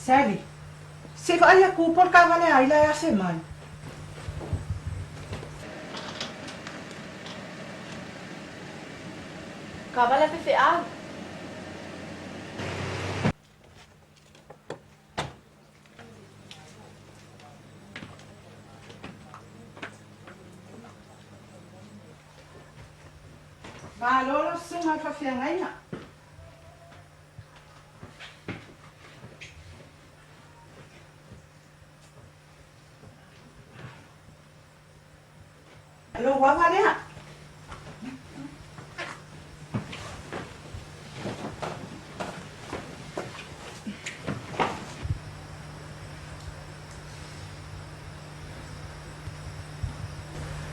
Sally, se vai a culpa por cavale aí lá a semana. Cavale fefeado. Valor sunga fa fiangaina. Alô, Guavalea.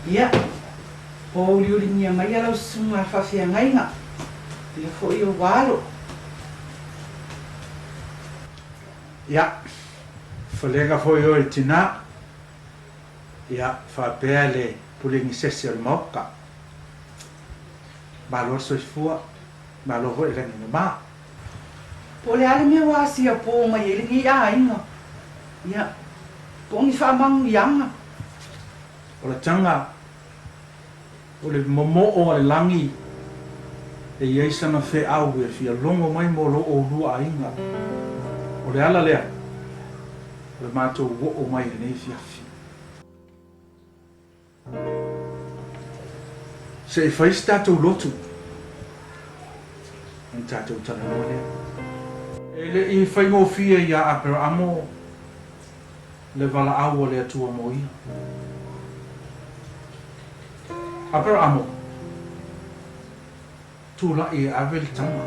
Ia. O liurinha mai ala sunga fa fiangaina. Ia foi o walo. Ia, falega foi o tina. Ia, fa pele pulingi sesi al moka. Balor soifua, balor ho ilang inuma. Pole ale me wasi a po mai ele ni a inga. Ia. Pongi fa mang yanga. Ola tanga, ole momo o ale langi. E yeisa na fe au e fia longo mai mo lo o lua inga. Ole ala lea. Ole mato wo o mai ne fia fi. Se fai stato lotu. En tato tana no lea. Ele I fai mo fia ia apera amo. Le vala au le tua mo ia. Apera amo. Tula I avel tama.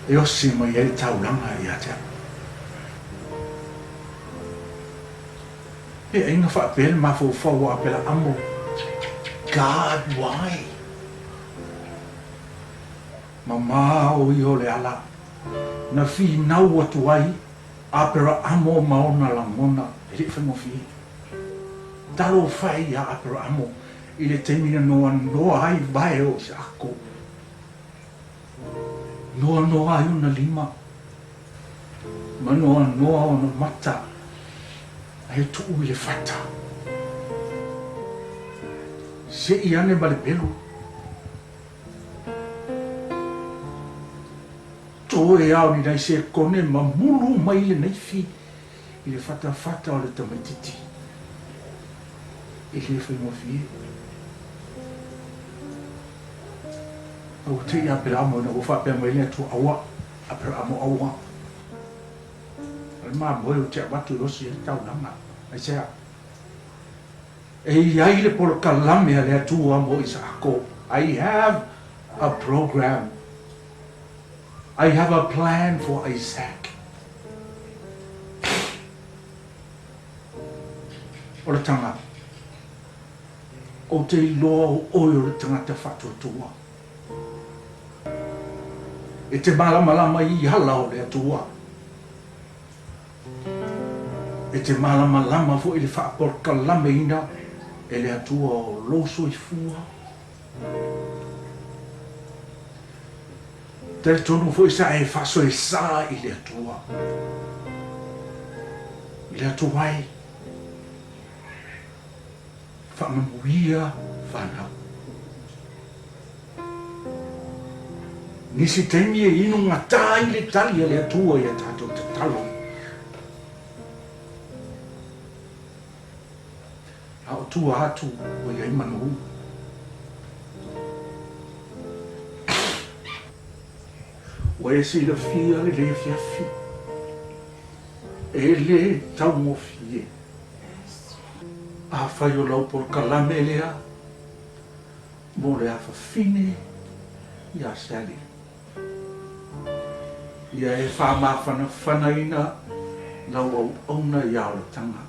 E osi mo ia taulanga ia te. E ainga fa pel ma fo fo apela amo. God, why? Mama o I ole ala. Na fi nau atu ai. Apera amo maona la mona. Ele foi mo fi. Talo fai a apera amo. Ile temina no ai vai o sako. No ai una lima. Ma no ona mata. Ai tu ile fata. Se iane bale pelu. To e au ni dai se kone ma mulu mai le nei fi. Ile fata o le tamatiti. Ile foi mo fi. O te ia pera amo na o fa pe mai le tu awa. A pera amo awa. Al ma mo te batu lo si tau nanga. Ai se e ia le por kalame le tu amo isako. I have a program. I have a plan for Isaac. O le tanga. O te loa o le tangata whatuatua. E te malama I hala o le atua. E te malama fo I le whaaporka lame ina. E le atua o loso I fua. Te tonu foi sa e faso e sa I le atua. I le atua ai. Whamamuia whanau. Nisi temi e inu ngata I le tali le atua I a tato te talo. Au tua atu o iai manu. O e si la fia le fia fi. E le tau mo fie. A fai o lau por kalame lea. Mo le afa fine. Ia sali. Ia e wha mawhana whanaina. Lau au auna ia o le tanga.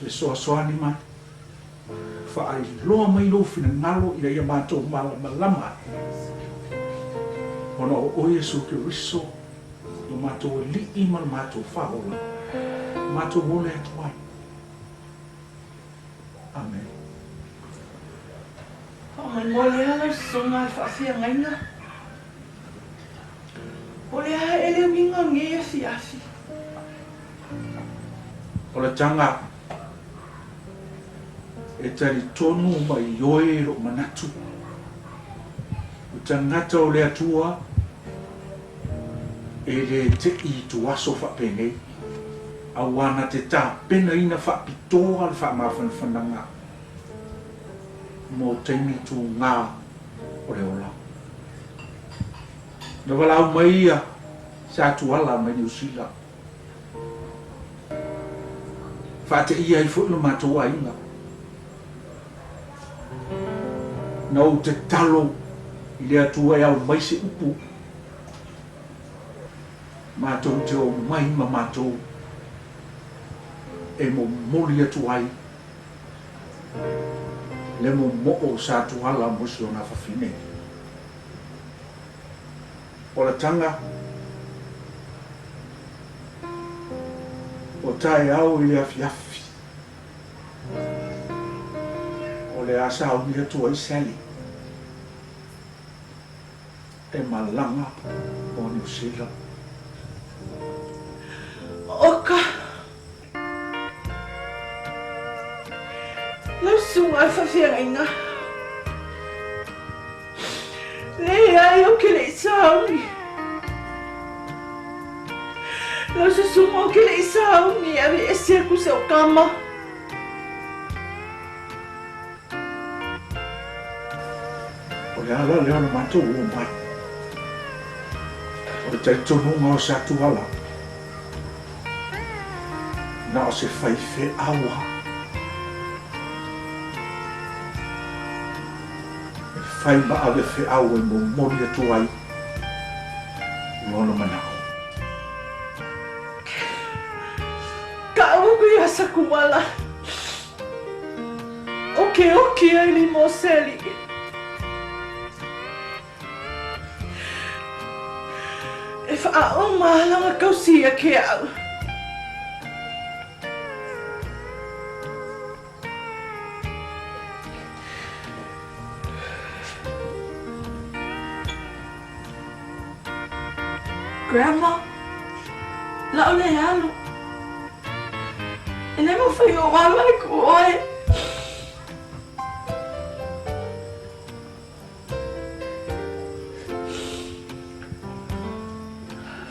E soa soani mai. Wha ai loa mai lo fina ngalo ina ia mātou malama. Ona o Yesu Kiriso, no mātou li ima no mātou whaola, mātou wole atuai. Amen. Mai mole ala songa fafia ngaina. Ole ha ele minga nge afi. O le tanga e tari tonu mai oe ro manatu. O tangata o le atua e le te i tu aso whapene. A wana te tā pena ina whapitoa le whamawhanawhananga. Mō teimi tu ngā o le ola. Na walau mai ia sa tu ala mai New Zealand. Whate ia i whutno mātua inga. Nau te talo i lea tua e au mai se upu. Mātou te o mai ma mātou. E mo mori atu ai. Le mo mo'o sa tu ala musi o na whawhine. O la tanga, o tae au i le afi. O le asa au ni atu ai sali. E malanga o New Zealand. Oka. Lau sunga fafia ngaina. Le ai o ke le sauni. Lau se sunga o ke le sauni ave ese ku se o kama. O le ala leo na matou o mai. O le taitonunga o sa tu ala. Na o se whaife awa. Whai ma ave whi awa mo mori atu ai. Lono manao. Ka ugu i asa kumala. Oke ai li mo seli. E wha o mahalanga kausia ke au. Grandma, la ole alu. E ne mo whai o mama e ku oe.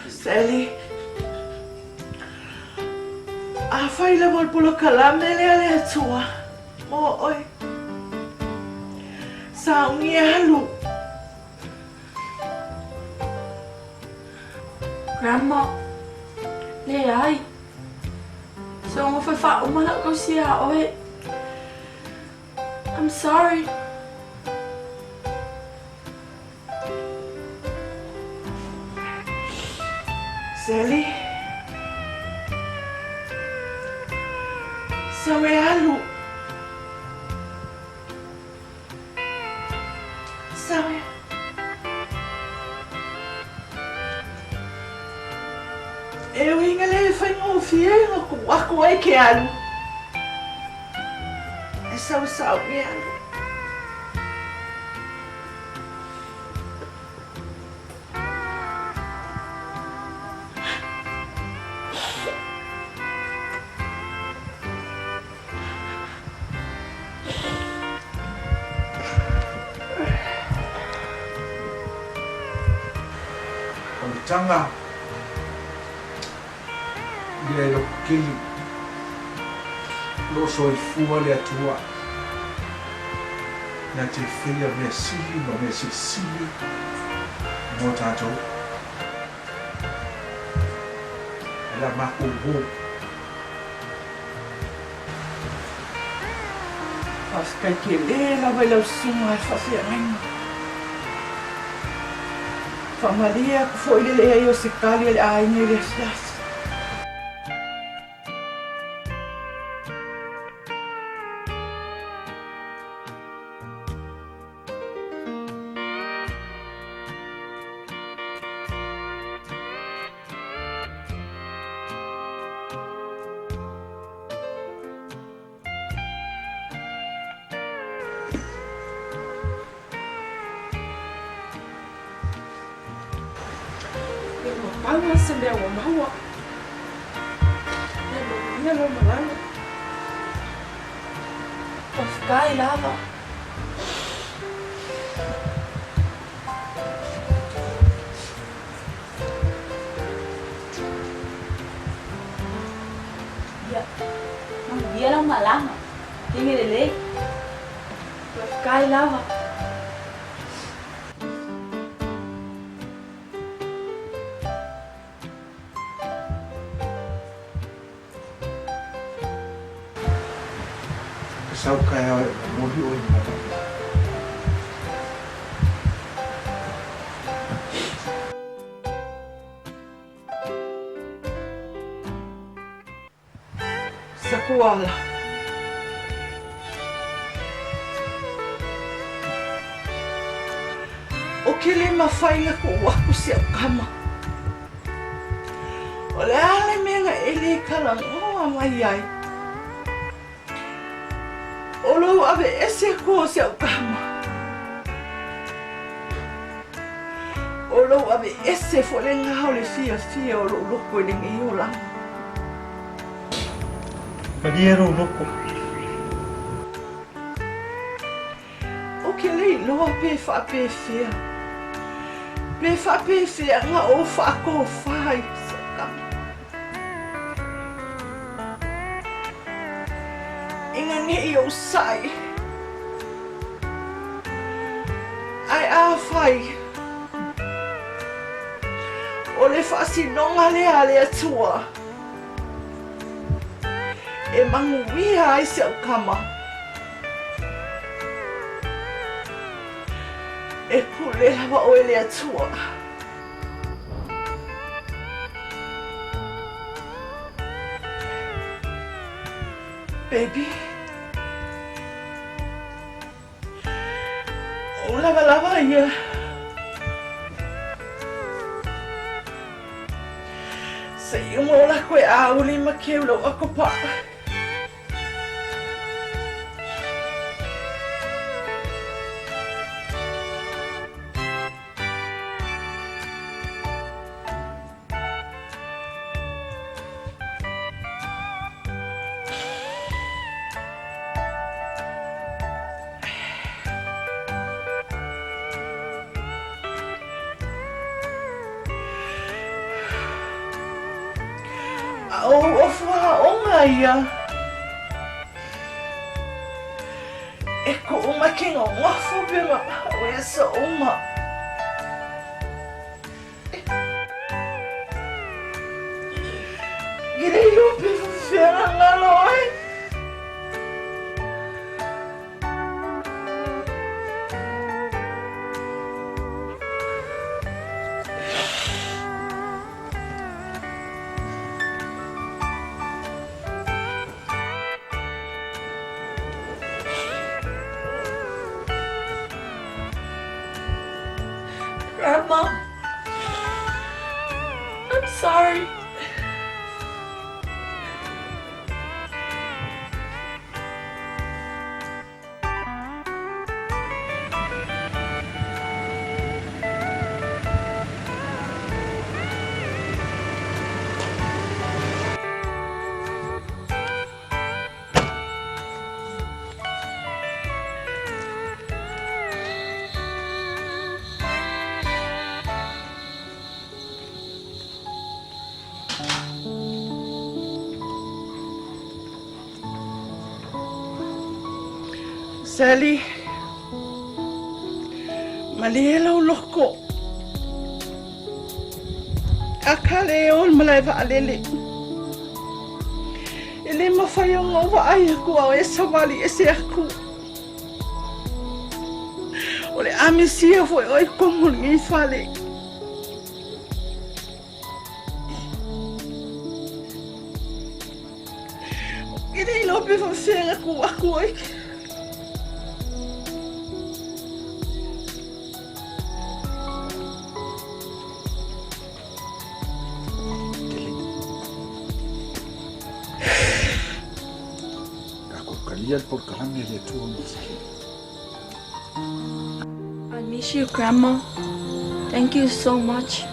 Sally. A whai la mo pulo kalame le ale atua. Mo oi. Saungi e halu. Grandma, le ai. So mo whai o mana ko sia oe. I'm sorry. Sally. Sa e halu. Sa e. E o inga le whai ngō fie ngā wako ai ke alu. E sau e alu. O le tanga le lo kili lo so i fua le atua na te whia me sili no me sili mo tātou la mako ho Paskai ke le la vai lau sunga e whawhia ngaina. Whamalia ku fo ile le ai o se kali le aine le asiasi. anga se mea wa maua. Ia lo malanga. O whakai lava. Ia lo malanga. Tingi lele. O whakai lava. Sau kaya mori o i mata. Sakuala. O ke le mawhainga ko waku si au kama. O le ale menga e le kalangoa mai ai. O lou ave ese ko si au kama. O lou ave ese fo le ngao le fia o lou loko i le ngi o langa. Mariero loko. O ke le loa pe wha pe fia. Pe wha pe fia nga o wha ko whai si au kama. Inga nge i o sai. Ai a whai. O le whasinonga le atua. E manguia ai si au kama. E kule lawa o ele atua. Baby. O lava ia. Sa iyo mo la koe a uli makeulo ako pa. O wha onga ia. E ko uma kinga ngafo bima o e sa uma. Gire yo pe fera ngalo ai. Grandma, I'm sorry. Sally, malielo loko. Akale ol malai va alele. Ele mawhaionga wa ai aku au e sawali e se aku. Ole amisia foi oi komul ngi fale. Ele lope fa fenga ku aku oi. Por calamne le tuo I miss you, Grandma. Thank you so much.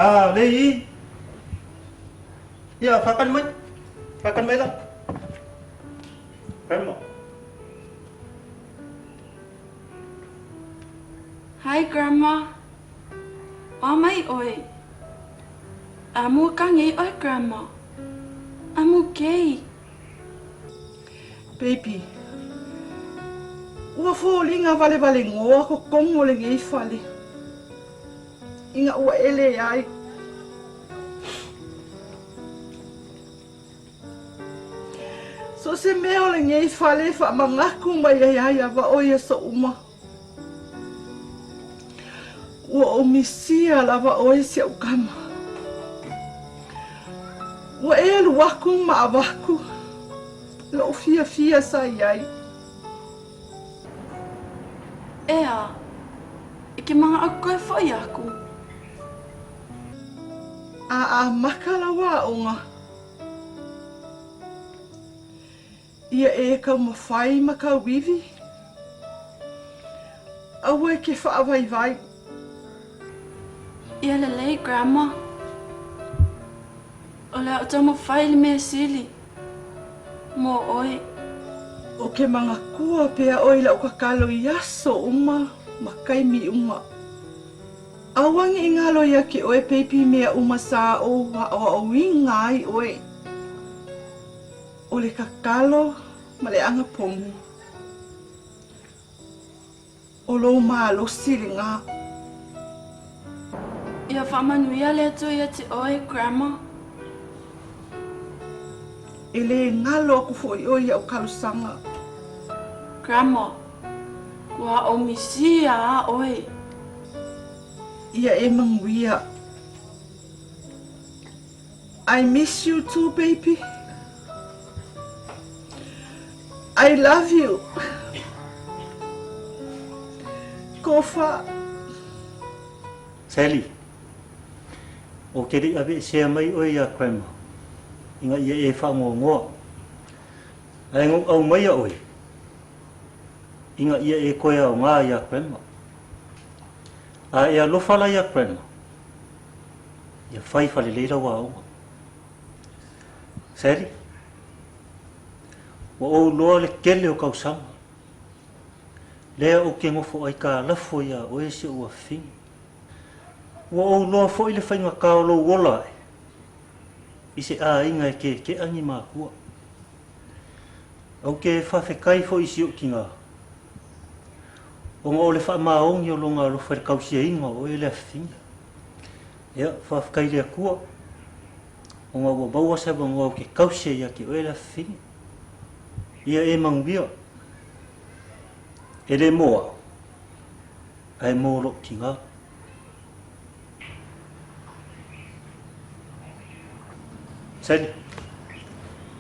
Lei. Ya, makan mai. Makan mai lah. Grandma. Hi, Grandma. Mai oi. Amu kangi oi, Grandma. Amu gay. Baby. Ua fōlinga vale ngoa ko kongo le ngei fale. Inga ua ele ai. So se mea le ngei fale fa mangaku mai ai wa oia so uma. Ua o misia lava oi se ukama. Ua e alu waku ma awaku. Lo fia sa iai. Ea, ike mga ako e whai aku. Makalawa onga. Ia e ka mawhai ma ka wivi. Awa ke whaawai. Ia lelei, Grandma. O lea o tamo whai le mea sili. Mo oi. O ke mga kua pea oila o ka kalo i aso uma makai mi uma. Awangi ingalo ia ki oe peipi mea uma sa o wa o ingai oe. O le kakalo ma le anga pongu. O lo maa lo siri ngā. Ia whamanuia le atu ia te oi, Grandma. E le ngalo aku fo i oe au kalusanga. Grandma, kua o misia a oi. Ia e manguia. I miss you too, baby. I love you. Kofa. Sally. O ke ri abe se mai o ia Grandma. Inga ia e whangongoa. Ai ngong au mai a oi. Inga ia e koe au ngā ia Grandma. A e alofala ia Grandma. Ia whai whale leira wa aunga. Sally. Wa o loa le kele o kausanga. Lea o ke ngofo ai ka lafo ia o e se ua fingi. Wa o loa fo i le whainga kaolo wola e. I se a inga e ke angi mā kua. Au ke whawhekai fo i si o ki ngā. O ngā o le wha maongi o longa lo whare kausia inga o e lea finga. Ia, whawhekai lea kua. O ngā ua baua seba ngā o ke kausia ia ki o e lea finga. Ia e manguia. E le moa. Ai mōro ki ngā. Sali.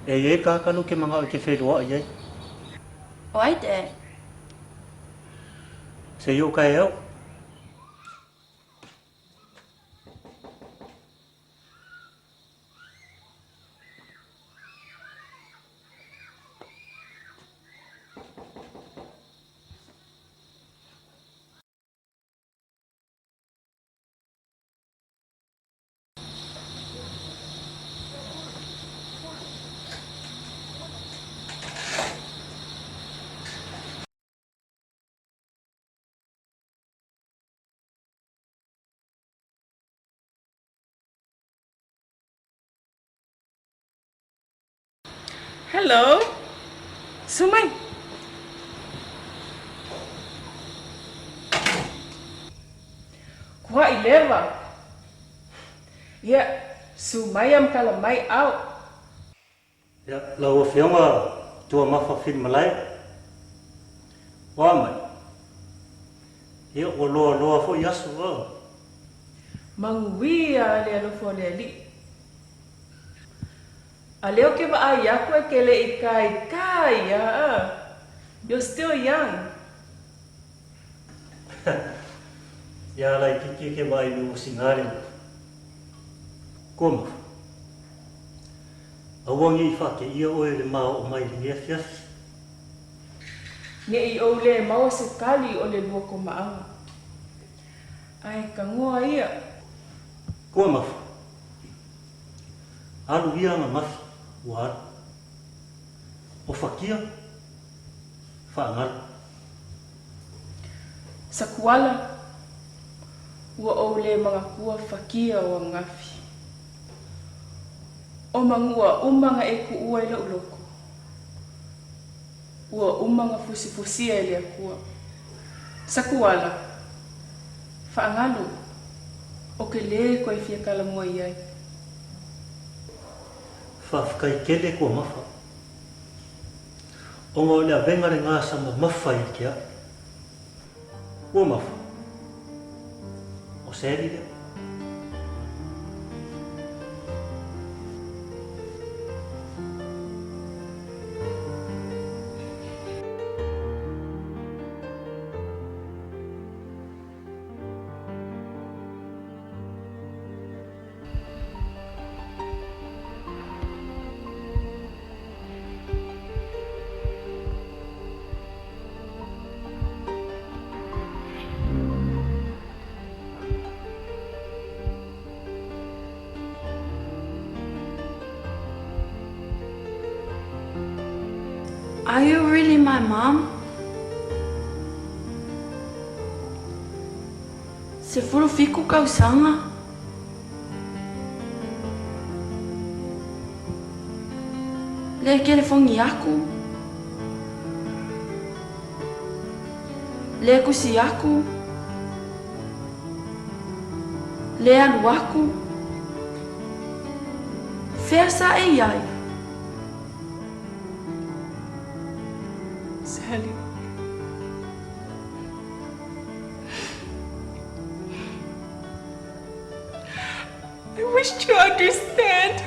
E kākano ke mga o ke wheroa iai. Oi, Dad. Se yo kai au. Hello. Sumai. Kua i lewa. Ia, sumai am kala mai au. Ya, lau whionga tua mawha whiri malai. Wā mai. Ia, o loa fo i asu wā. Manguia le alofo le ali. A leo ke wa ai aku e ke le i kai You're still young. Ia lai kiki ke mai lu singari. Koma. Awangi i whake ia oe le mao o mai ringia fiafi. Ne i o le maua se kali o le lua ko maanga. Ai ka ngoa ia. Kua mafa. Alu ia ngā mafi, ua alu. O whakia, whaangala. Sa kuala, ua o le mga kua whakia o ngafi. O mangua umanga e ku ua i loko. Ua umanga fusi-fusia e lea kua. Sa kuala, whaangalu, o ke le koe fia kala mua iai. Whawhikai kele kua mafa. O ngā lea vengare ngā sama mawhai kia. Ua mafa. O sēri lea. Are you really my mom? Se furu fiku kau sanga. Le telefongi aku. Le kusi aku. Le alu aku. Fea sa e iai. Sally. I wish you understand.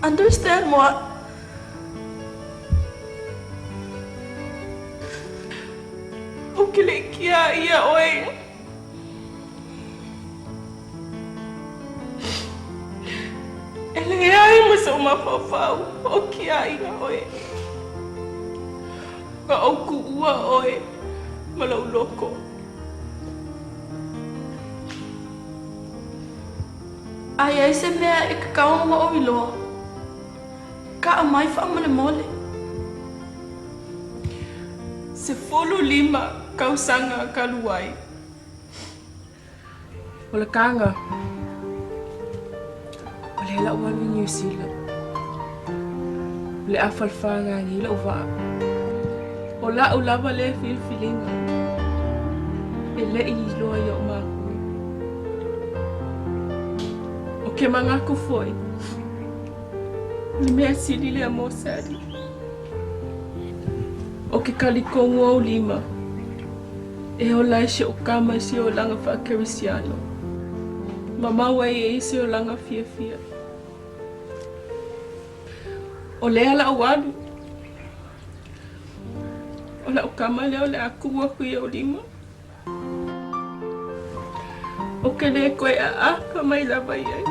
Understand what? O que le kia ia oe. Ele ai masa uma fafau o kia ia oe. Ka o ku ua oe malau loko. Ai se mea e ka kaonga o iloa. Ka a mai wha mole mole. Se 5 kausanga kaluai. Ola kanga. Ole la ua ni New Zealand. Le afalfanga ni la uva. Ola ulava le filfilinga. Ele i loa ia o maku. O ke mangako foi. Ni mea sili le amo sari. O ke kalikongo au 5. E o lai se o kama si o langa whakerisiano. Mama wai e isi o langa fia. O lea la awalu. O la o kama leo le aku waku i o 5. O ke le koe a pa mai lava iai.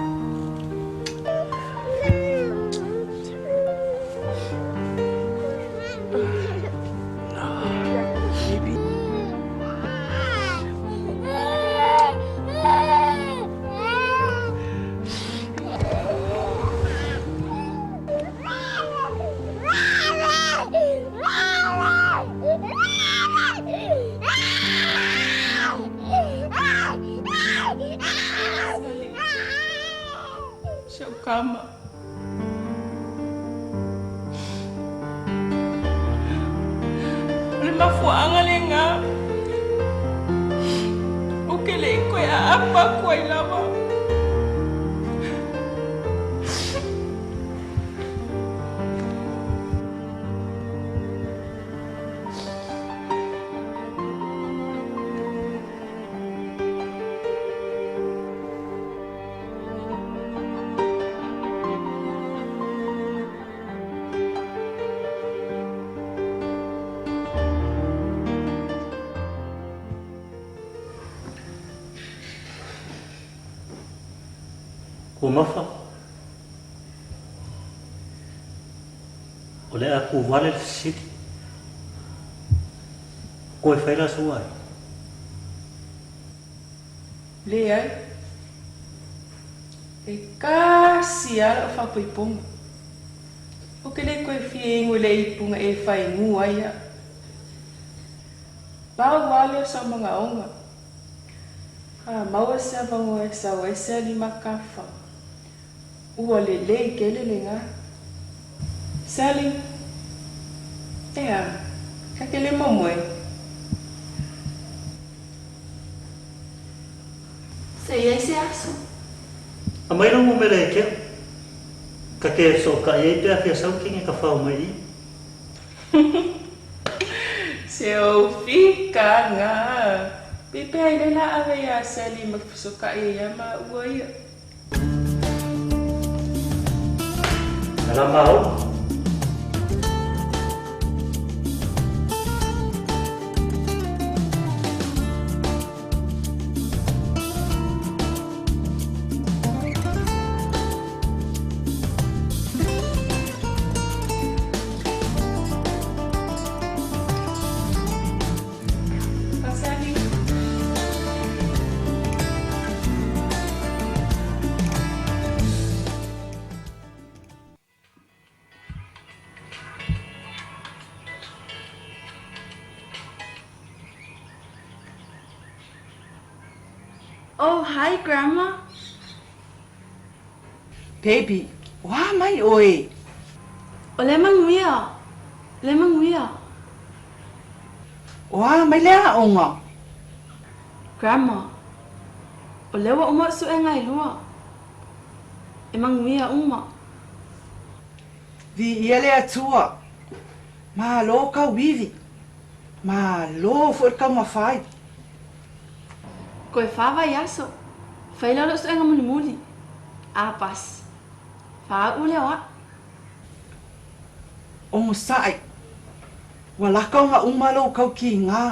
Kama. Le mafuanga le nga. O ke le koe a apa koe lava. Ko mafa. O le aku wale siti. Koe whaira suai. Le ai. E kasi ala o whapaiponga. O ke le koe whiengu le ipunga e whai ngu aia. Pau wale o sa mga onga. Ha maua sa bango e sa o e se li makafa. Ua le le i kele le ngā. Sally. Ea, ka ke le mamoe. Se ia se aso. A mai rongo mele e kia. Ka ke so ka e pia kia sau kingi ka whao mai i. Se o fika ngā. Pipe ai le la awe ia Sally mafisoka e ia ma ua ia. Ala mau. Ka Sally. Oh, hi, Grandma. Baby, wā mai oe. O le manguia. Le manguia. Wā mai lea onga. Grandma. O le wa uma su e ngai lua. E manguia uma. Vi ia lea tua. Ma lo ka wivi. Ma lo fo ka mawhai. Koe whawa yaso. Whailalo su e ngā muli muli. A pas. Wha ule wa. O mo sai. Wa laka o ngā umalo kau ki ngā.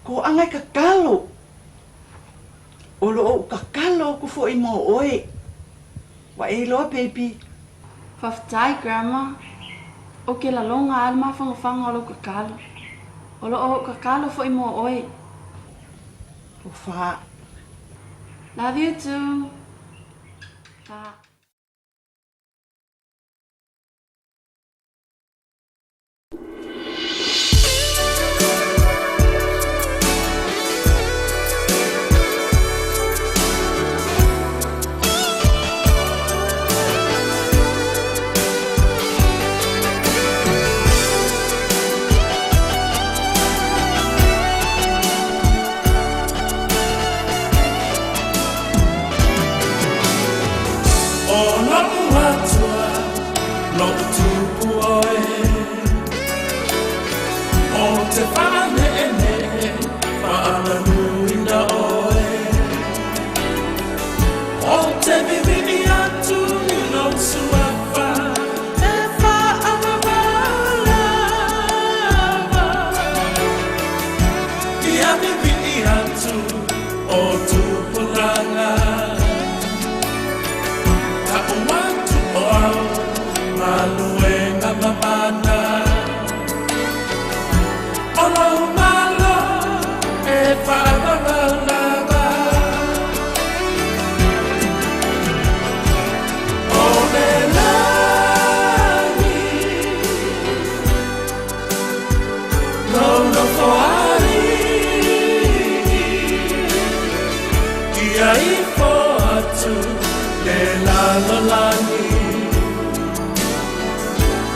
Ko angai ka kalo. O lo o ka kalo ko fo i mo oe. Wa e loa, baby. Whaftai, Grandma. O ke la longa alma whangawhanga o lo ka kalo. O lo o ka kalo fo i mo oe. O wha. Love you too. Bye.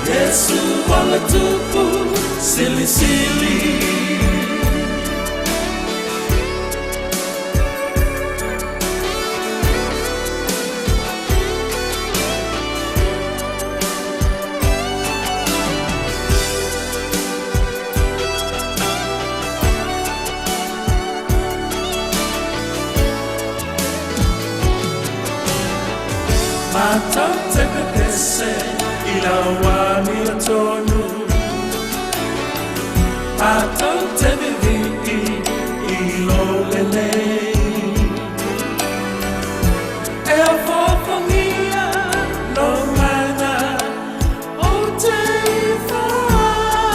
Yesu wala tupu sili sili. Matau te pepese ila wami atonu. Matau te vivi ilo lele. E a fofongia no mana o te faine.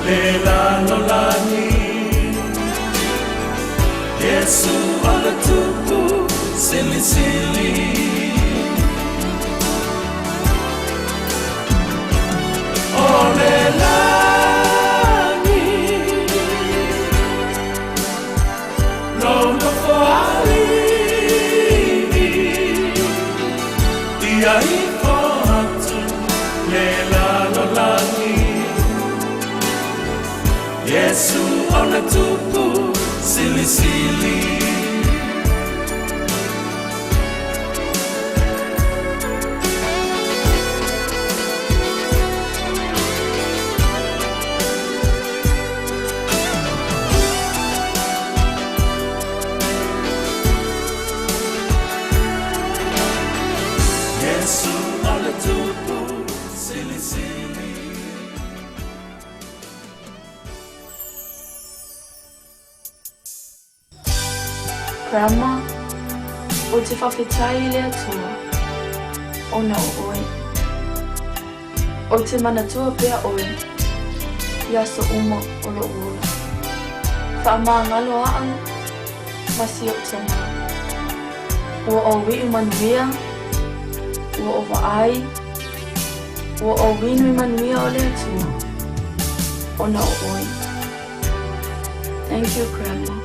le lalo lani Yesu ala tupu sili sili ole lani lono foali dia ipatu le lalo lani Yesu ala tupu sili sili Yesu ala tupu sili sili Grandma, o te whawhetai le atua, ona o oe. O te manatua pea oe, ia so uma o lo ua. Whaamangalo aang, masi o te mā. Ua o wiu manuia, ua o waai, ua o winu manuia o le atua, ona o oe. Thank you, Grandma.